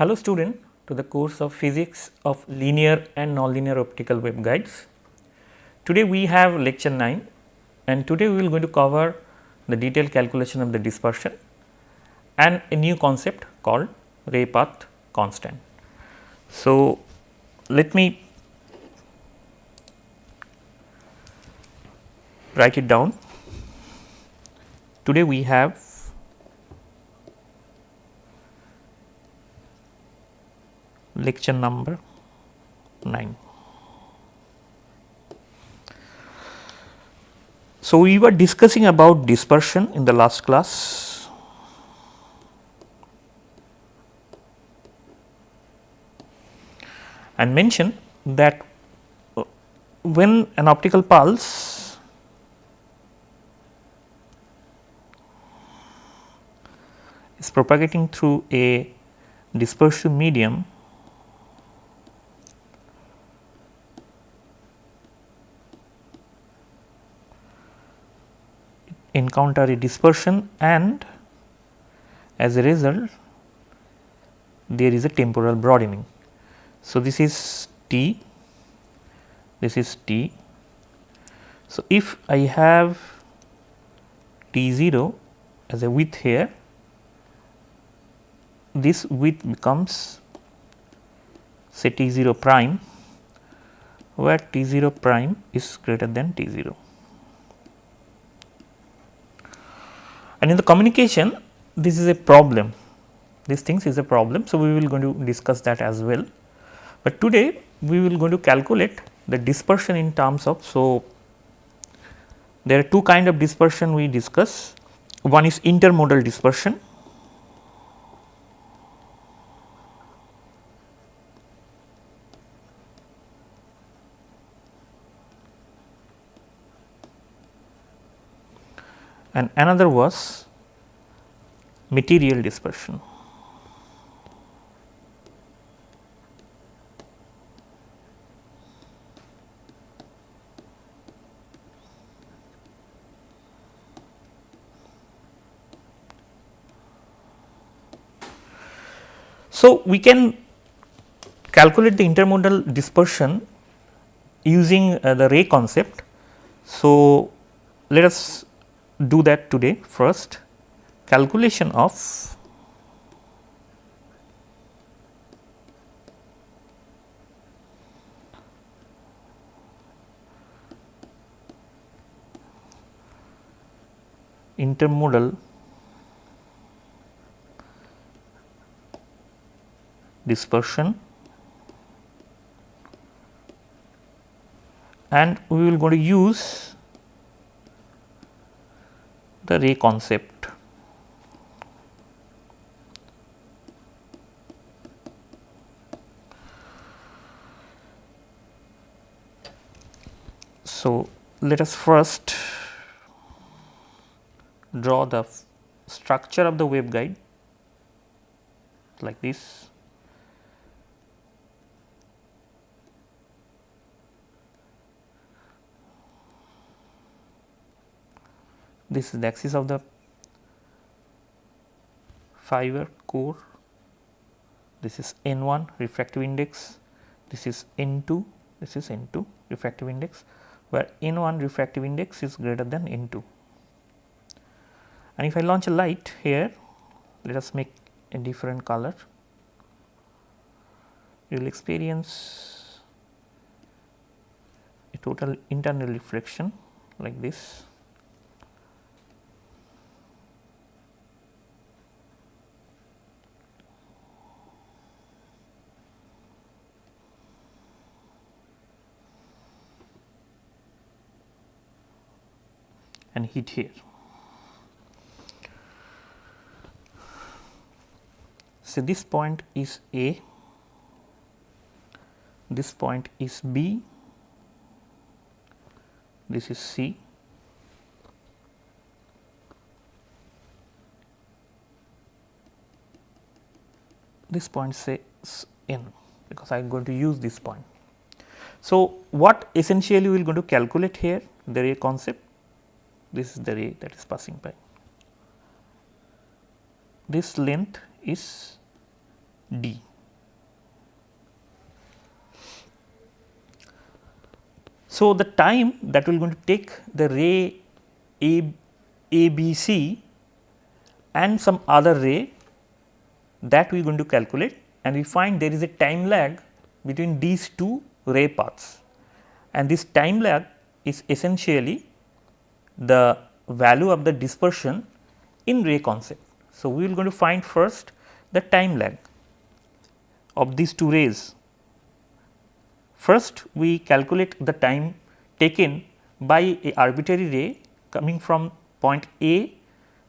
Hello student to the course of physics of linear and nonlinear optical waveguides. Today we have lecture 9 and today we will going to cover the detailed calculation of the dispersion and a new concept called ray path constant. So, let me write it down. Today we have lecture number 9. So, we were discussing about dispersion in the last class. And mentioned that when an optical pulse is propagating through a dispersive medium, encounter a dispersion and as a result there is a temporal broadening. So, this is T, this is T. So, if I have T 0 as a width here, this width becomes say T 0 prime, where T 0 prime is greater than T 0. And in the communication, this is a problem, these things is a problem. So, we will going to discuss that as well, but today we will going to calculate the dispersion in terms of. So, there are two kind of dispersion we discuss. One is intermodal dispersion, and another was material dispersion. So, we can calculate the intermodal dispersion using the ray concept. So, let us do that today. First, calculation of intermodal dispersion, and we will going to use the ray concept. So, let us first draw the structure of the waveguide like this. This is the axis of the fiber core, this is N1 refractive index, this is N2, this is N2 refractive index, where N1 refractive index is greater than N2. And if I launch a light here, let us make a different color, you will experience a total internal reflection like this. And hit here. So, this point is A, this point is B, this is C, this point says N, because I am going to use this point. So, what essentially we will going to calculate here, the ray concept, this is the ray that is passing by. This length is d. So, the time that we are going to take the ray ABC and some other ray, that we are going to calculate, and we find there is a time lag between these two ray paths, and this time lag is essentially the value of the dispersion in ray concept. So, we will going to find first the time lag of these two rays. First, we calculate the time taken by a arbitrary ray coming from point A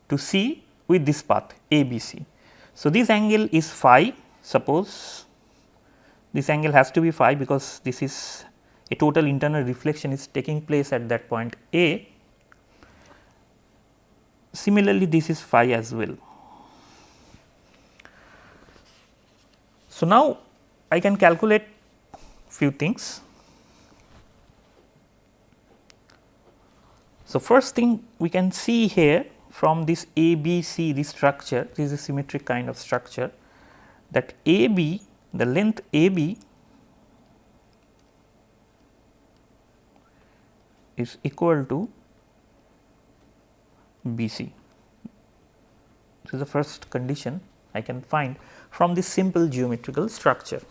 to C with this path ABC. So, this angle is phi. Suppose this angle has to be phi because this is a total internal reflection is taking place at that point A. Similarly, this is phi as well. So, now I can calculate few things. So, first thing we can see here from this ABC, this structure, this is a symmetric kind of structure, that AB, the length AB is equal to BC. This is the first condition I can find from this simple geometrical structure.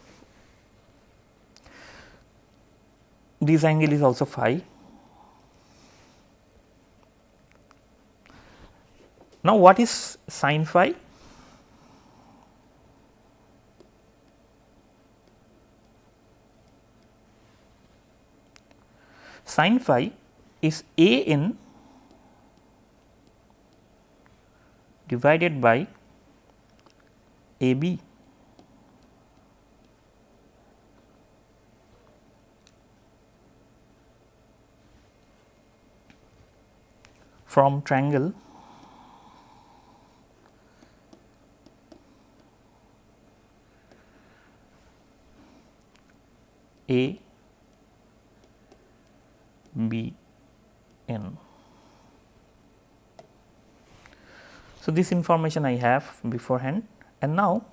This angle is also phi. Now, what is sin phi? Sin phi is AN divided by AB. From triangle A B N. So, this information I have beforehand, and now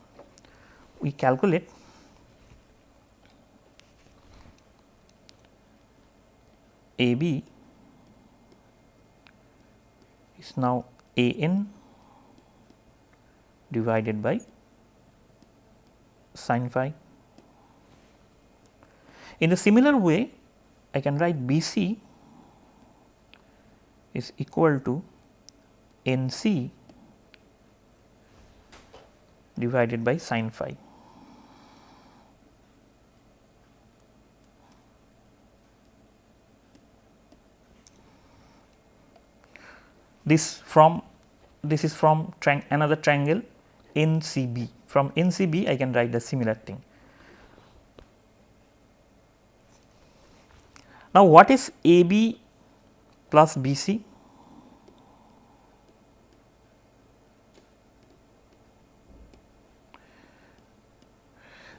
we calculate AB is now AN divided by sin phi. In a similar way, I can write BC is equal to NC divided by sin phi. This is from another triangle NCB. From NCB I can write the similar thing. Now, what is AB plus BC?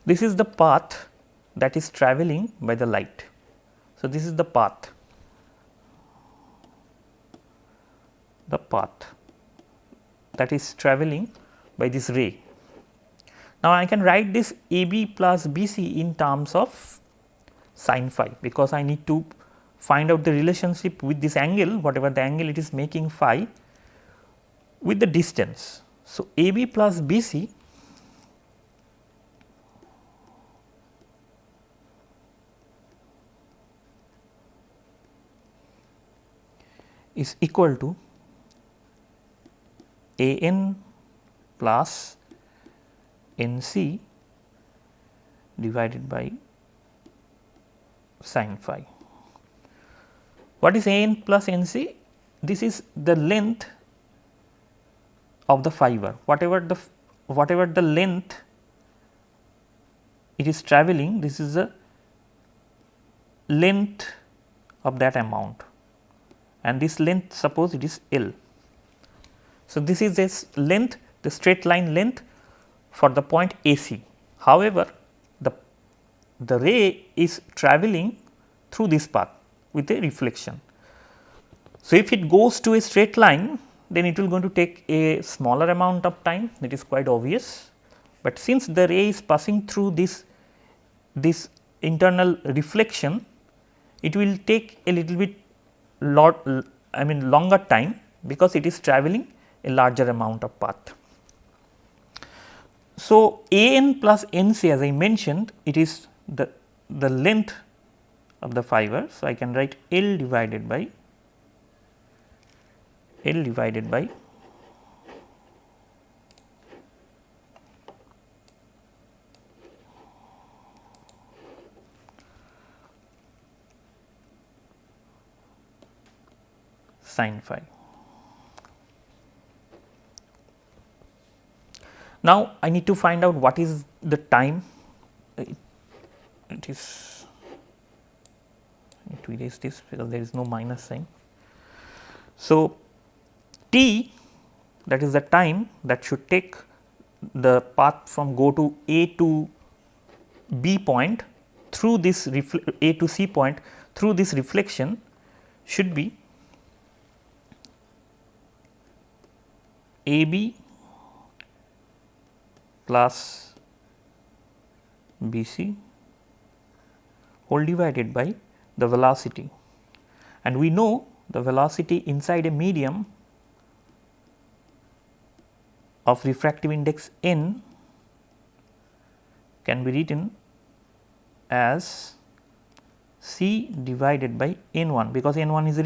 This is the path that is travelling by the light. So, this is the path that is travelling by this ray. Now, I can write this AB plus BC in terms of sin phi, because I need to find out the relationship with this angle, whatever the angle it is making phi, with the distance. So, AB plus BC is equal to AN plus NC divided by sin phi. What is AN plus NC? This is the length of the fiber, whatever the length it is travelling, this is the length of that amount, and this length, suppose it is L. So, this is this length, the straight line length for the point AC. However, the ray is travelling through this path with a reflection. So, if it goes to a straight line, then it will going to take a smaller amount of time, that is quite obvious, but since the ray is passing through this internal reflection, it will take a little bit longer time, because it is travelling a larger amount of path. So, A n plus n c, as I mentioned, it is the length of the fiber. So, I can write L divided by sin phi. Now, I need to find out what is the time. It is, I need to erase this because there is no minus sign. So, t, that is the time that should take the path from go to A to B point through this A to C point through this reflection, should be AB plus BC whole divided by the velocity, and we know the velocity inside a medium of refractive index n can be written as c divided by n1, because n1 is a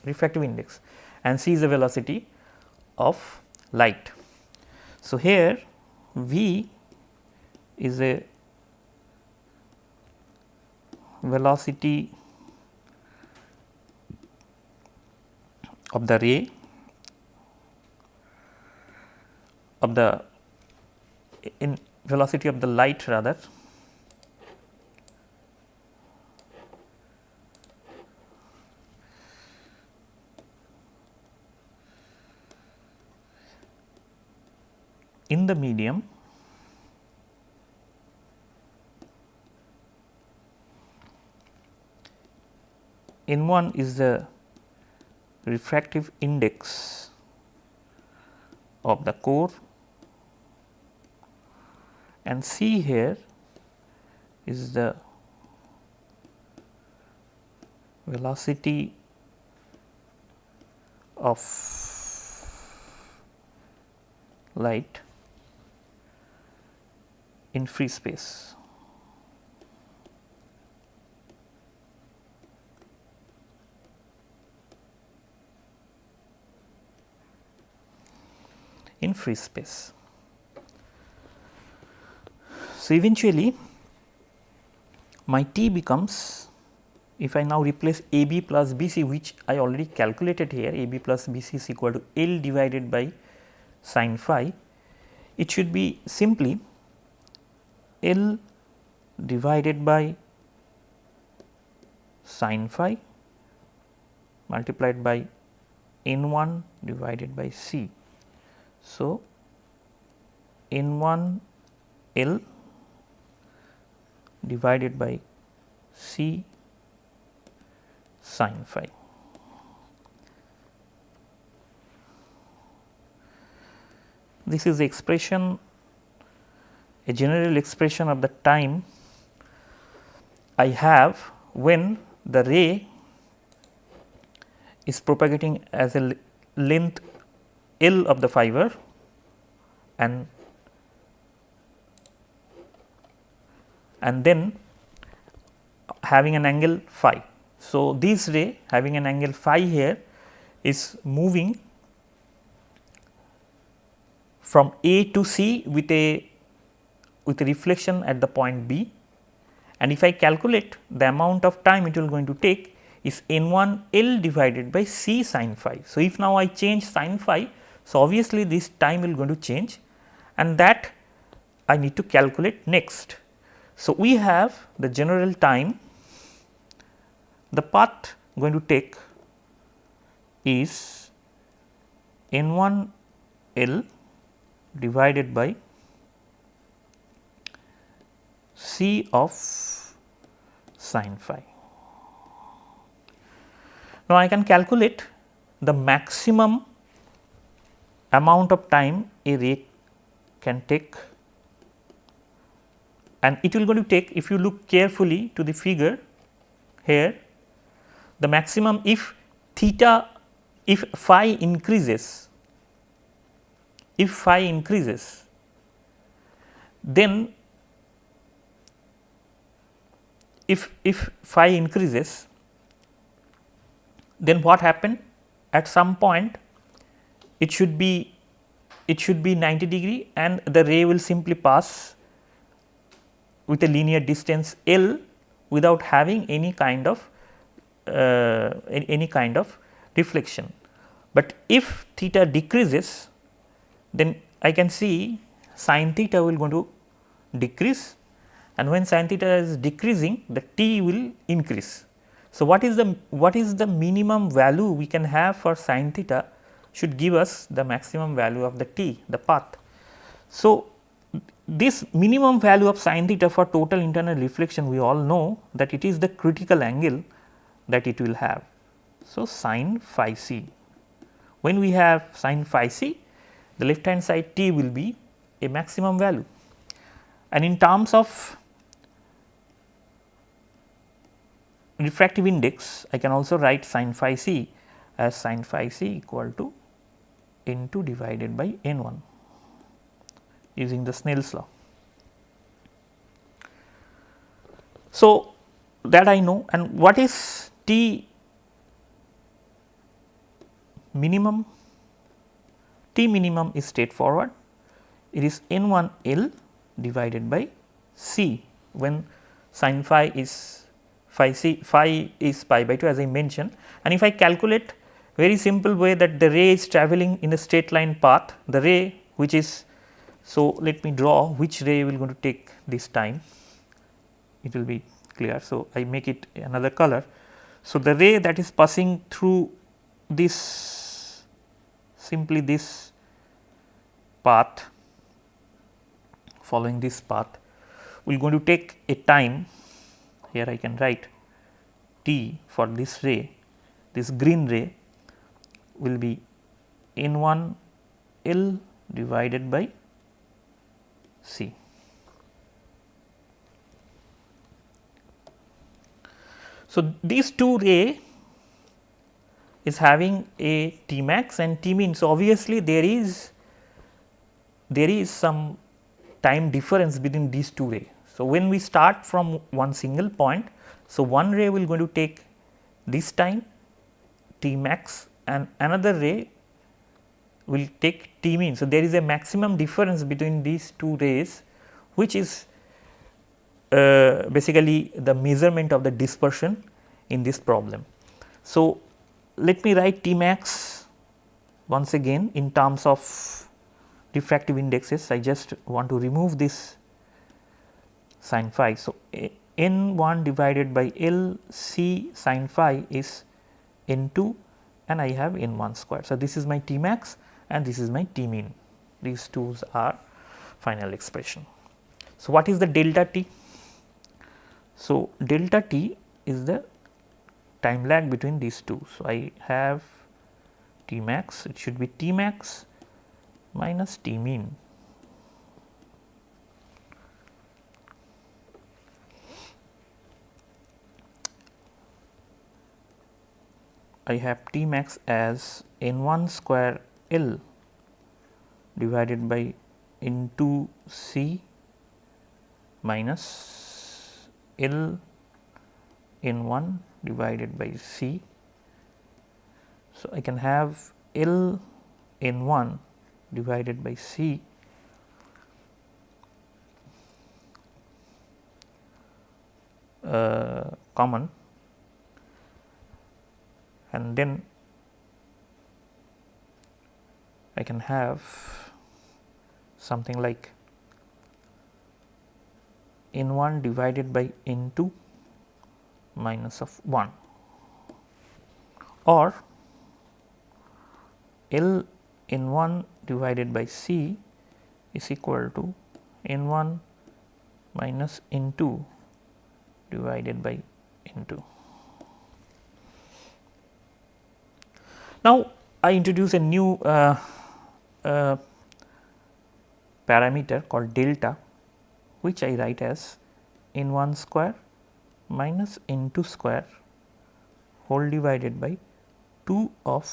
refractive index and c is the velocity of light. So, here v is a velocity of the ray of the velocity of the light rather, in the medium N1 is the refractive index of the core, and C here is the velocity of light in free space. In free space. So, eventually my T becomes, if I now replace AB plus BC, which I already calculated here, AB plus BC is equal to L divided by sin phi, it should be simply L divided by sin phi multiplied by N1 divided by C. So, N1 L divided by C sin phi. This is the expression, a general expression of the time I have when the ray is propagating as a length L of the fiber and then having an angle phi. So, this ray having an angle phi here is moving from A to C with a reflection at the point B, and if I calculate the amount of time it will going to take is N1 L divided by C sin phi. So, if now I change sin phi, so obviously this time will going to change, and that I need to calculate next. So, we have the general time, the path going to take is N1 L divided by C of sin phi. Now, I can calculate the maximum amount of time a ray can take, and it will going to take, if you look carefully to the figure here, the maximum if theta, if phi increases, then if phi increases, then what happened? At some point it should be 90 degree and the ray will simply pass with a linear distance L without having any kind of reflection. But if theta decreases, then I can see sin theta will going to decrease, and when sin theta is decreasing, the t will increase. So, what is the minimum value we can have for sin theta should give us the maximum value of the t, the path. So, this minimum value of sin theta for total internal reflection, we all know that it is the critical angle that it will have. So, sin phi c. When we have sin phi c, the left hand side t will be a maximum value, and in terms of refractive index, I can also write sin phi c as sin phi c equal to n2 divided by n1 using the Snell's law. So, that I know, and what is T minimum? T minimum is straightforward, it is n1 L divided by C when sin phi is phi is pi by 2 as I mentioned, and if I calculate very simple way that the ray is travelling in a straight line path, the ray which is, so let me draw which ray will going to take this time, it will be clear. So, I make it another color. So, the ray that is passing through this, simply this path, following this path, will going to take a time. Here I can write t for this ray, this green ray will be n1 L divided by C. So, these two ray is having a T max and T min. So, obviously, there is some time difference between these two ray. So, when we start from one single point, so one ray will going to take this time T max and another ray will take T min. So, there is a maximum difference between these two rays, which is basically the measurement of the dispersion in this problem. So, let me write T max once again in terms of refractive indexes. I just want to remove this sin phi. So, n1 divided by L C sin phi is n2 and I have n1 square. So, this is my T max and this is my T min, these two are final expression. So, what is the delta t? So, delta t is the time lag between these two. So, I have T max, it should be T max minus T min. I have T max as n1 square L divided by n2 C minus L n1 divided by C. So, I can have L n1 divided by C common, and then I can have something like n1 divided by n2 minus of 1, or L n1 divided by C is equal to n1 minus n2 divided by n2. Now, I introduce a new parameter called delta, which I write as n1 square minus n2 square whole divided by 2 of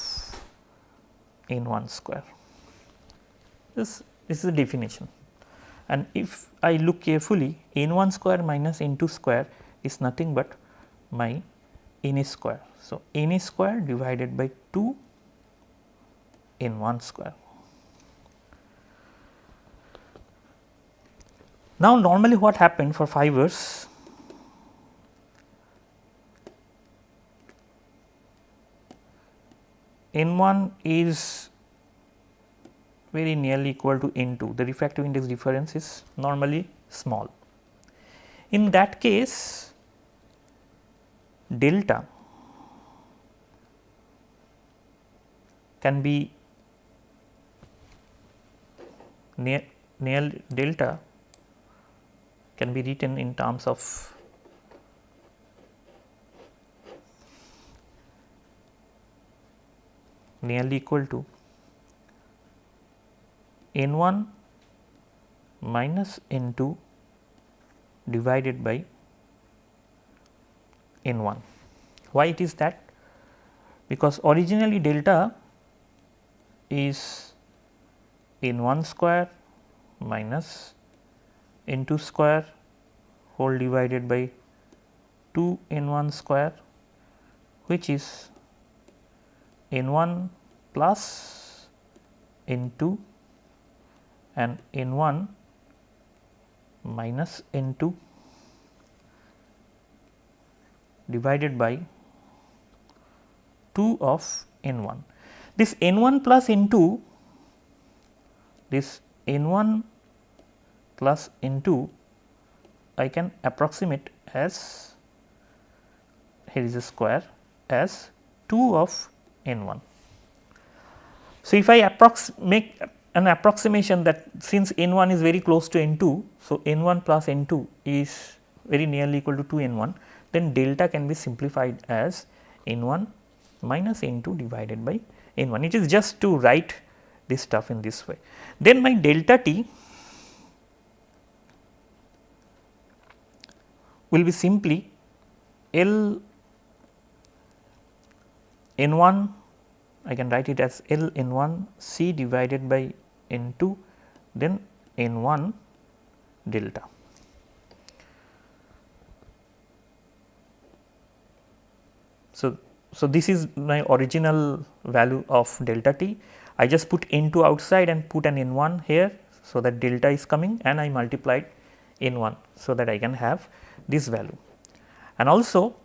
n1 square. This is the definition, and if I look carefully, n1 square minus n2 square is nothing but my n square. So, n square divided by 2 n1 square. Now, normally what happened for fibers, n1 is very nearly equal to n2, the refractive index difference is normally small. In that case, delta can be near delta can be written in terms of nearly equal to n1 minus n2 divided by n1. Why it is that? Because originally delta is n1 square minus n2 square whole divided by 2 n1 square, which is n1 plus n2 and n1 minus n2 divided by 2 of n1. This n1 plus n2, this n1 plus n2 I can approximate as, here is a square, as 2 of n1. So, if I make an approximation that since n1 is very close to n2, so n1 plus n2 is very nearly equal to 2 n1, then delta can be simplified as n1 minus n2 divided by n1. It is just to write this stuff in this way. Then my delta t will be simply L n1, I can write it as L n1 C divided by n2, then n1 delta. So, this is my original value of delta t. I just put n2 outside and put an n1 here, so that delta is coming, and I multiplied n1, so that I can have this value. And also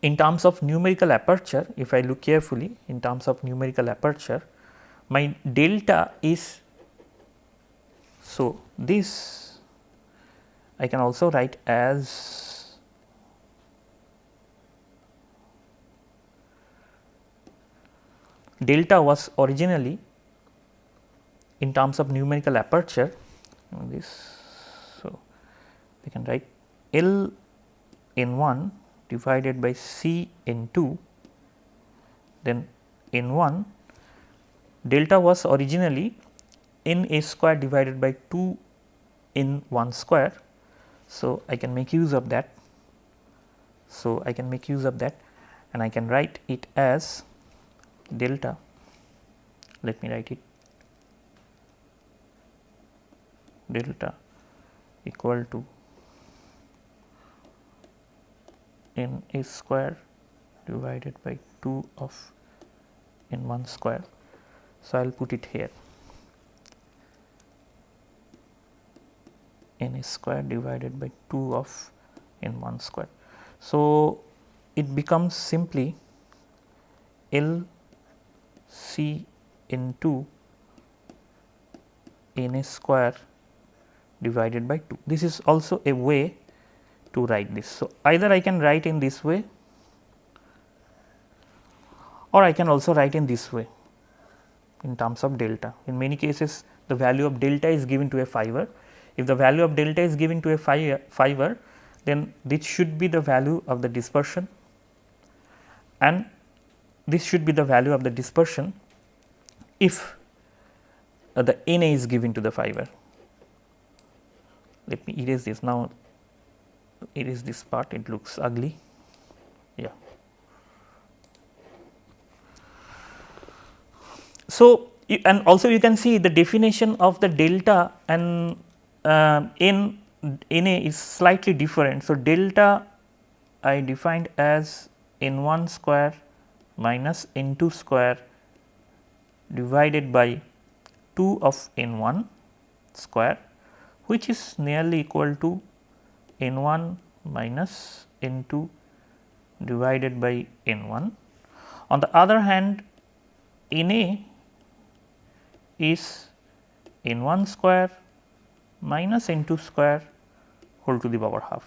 in terms of numerical aperture, if I look carefully in terms of numerical aperture, my delta is, so this I can also write as delta was originally in terms of numerical aperture, this, so I can write L n1 divided by C n2, then n1 delta was originally n a square divided by 2 n1 square. So, I can make use of that. So, I can make use of that, and I can write it as delta, let me write it, delta equal to n a square divided by 2 of n1 square. So, I will put it here, n a square divided by 2 of n1 square. So, it becomes simply L C n2 n a square divided by 2. This is also a way to write this. So, either I can write in this way, or I can also write in this way in terms of delta. In many cases the value of delta is given to a fiber. If the value of delta is given to a fiber, then this should be the value of the dispersion, and this should be the value of the dispersion if the n a is given to the fiber. Let me erase this now, erase this part, it looks ugly. Yeah. So, and also you can see the definition of the delta and n A is slightly different. So, delta I defined as n 1 square minus n 2 square divided by 2 of n 1 square, which is nearly equal to n 1 minus n 2 divided by n 1. On the other hand, n A is n 1 square minus n 2 square whole to the power half.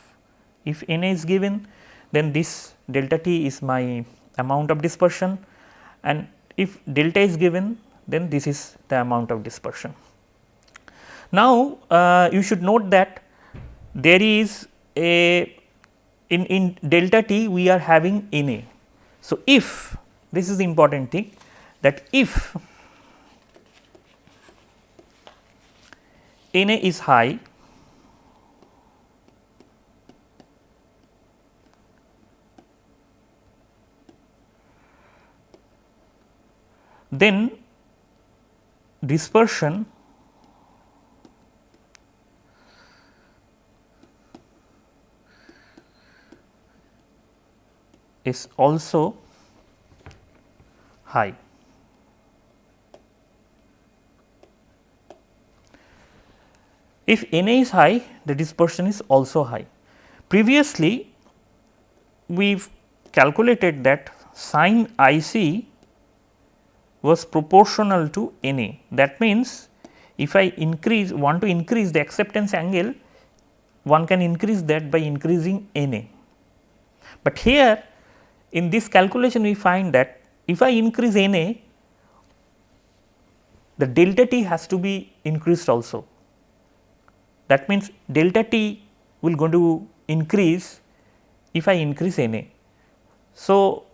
If n A is given, then this delta t is my amount of dispersion, and if delta is given, then this is the amount of dispersion. Now, you should note that there is a in delta t we are having n A. So, if this is the important thing, that if n A is high, then dispersion is also high. If n A is high, the dispersion is also high. Previously, we have calculated that sin I c was proportional to n A. That means, if I want to increase the acceptance angle, one can increase that by increasing n A. But here in this calculation we find that if I increase n A, the delta t has to be increased also. That means, delta t will going to increase if I increase n A. So,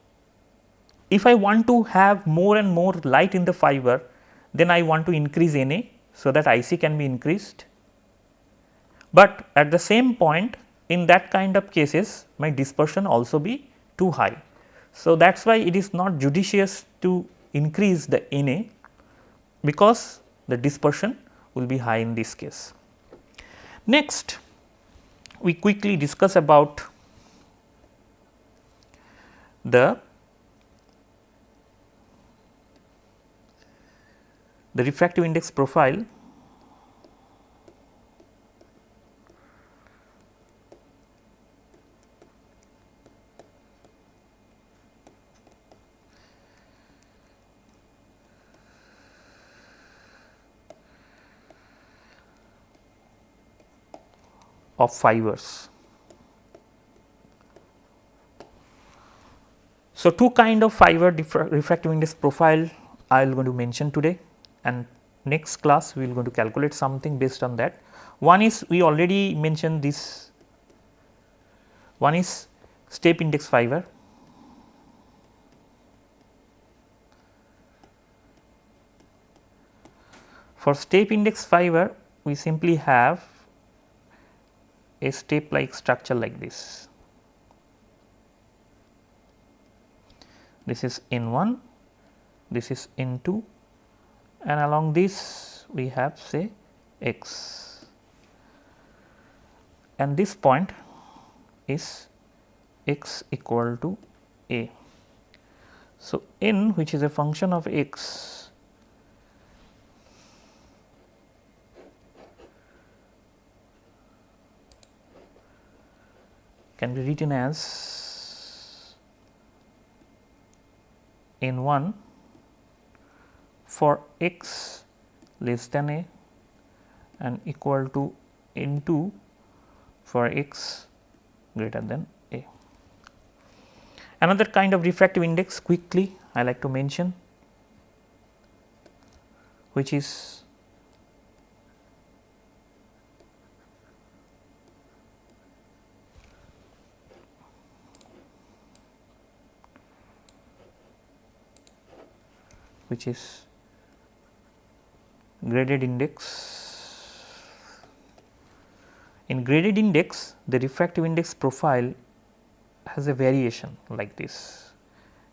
if I want to have more and more light in the fiber, then I want to increase n A, so that I c can be increased. But at the same point, in that kind of cases, my dispersion also be too high. So, that is why it is not judicious to increase the n A, because the dispersion will be high in this case. Next, we quickly discuss about the refractive index profile of fibers. So, two kind of fiber refractive index profile I will going to mention today, and next class we will going to calculate something based on that. One is we already mentioned this, one is step index fiber. For step index fiber, we simply have a step like structure like this. This is n 1, this is n 2, and along this we have say x, and this point is x equal to a. So, n, which is a function of x, can be written as n 1 for x less than a and equal to n 2 for x greater than a. Another kind of refractive index quickly I like to mention, which is graded index. In graded index, the refractive index profile has a variation like this,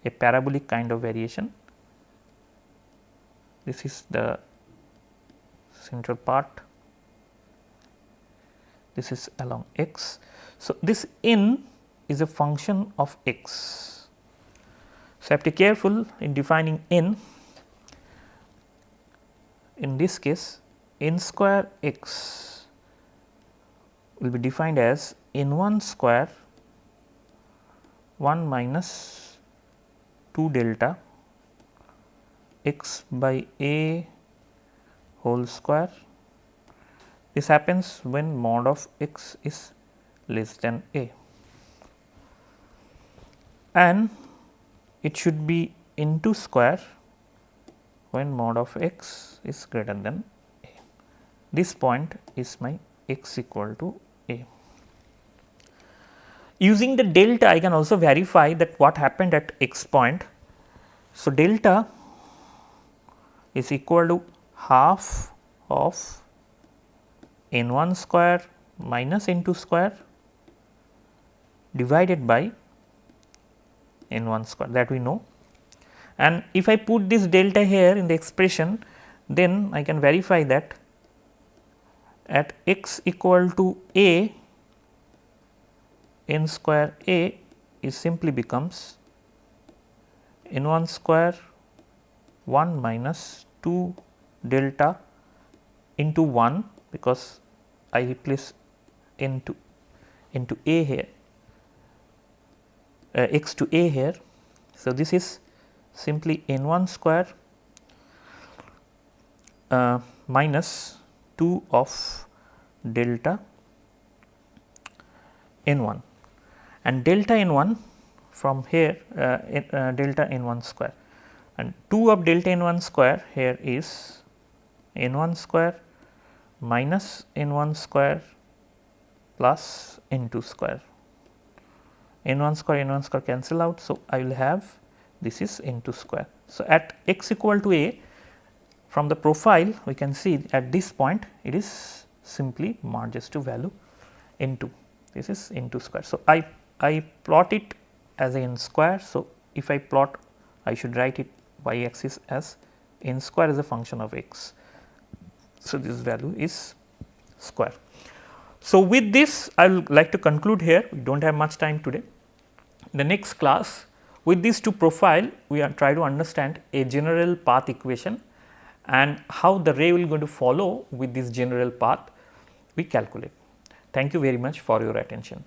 a parabolic kind of variation. this is the central part, this is along x. So, this n is a function of x. So, I have to be careful in defining n. In this case n square x will be defined as n1 square 1 minus 2 delta x by a whole square. This happens when mod of x is less than a, and it should be n2 square when mod of x is greater than a. This point is my x equal to a. Using the delta, I can also verify that what happened at x point. So, delta is equal to half of n1 square minus n2 square divided by n1 square, that we know. And if I put this delta here in the expression, then I can verify that at x equal to a, n square a is simply becomes n1 square 1 minus 2 delta into 1, because I replace n to into a here, x to a here. So, this is simply n1 square minus 2 of delta n1, and delta n1 from here delta n1 square, and 2 of delta n1 square here is n1 square minus n1 square plus n2 square. N1 square cancel out. So, I will have this is n2 square. So, at x equal to a, from the profile we can see at this point it is simply merges to value n2, this is n2 square. So, I plot it as n square. So, if I plot, I should write it y axis as n square as a function of x. So, this value is square. So, with this I would like to conclude here, we do not have much time today. In the next class, with these two profile, we are try to understand a general path equation and how the ray will going to follow with this general path we calculate. Thank you very much for your attention.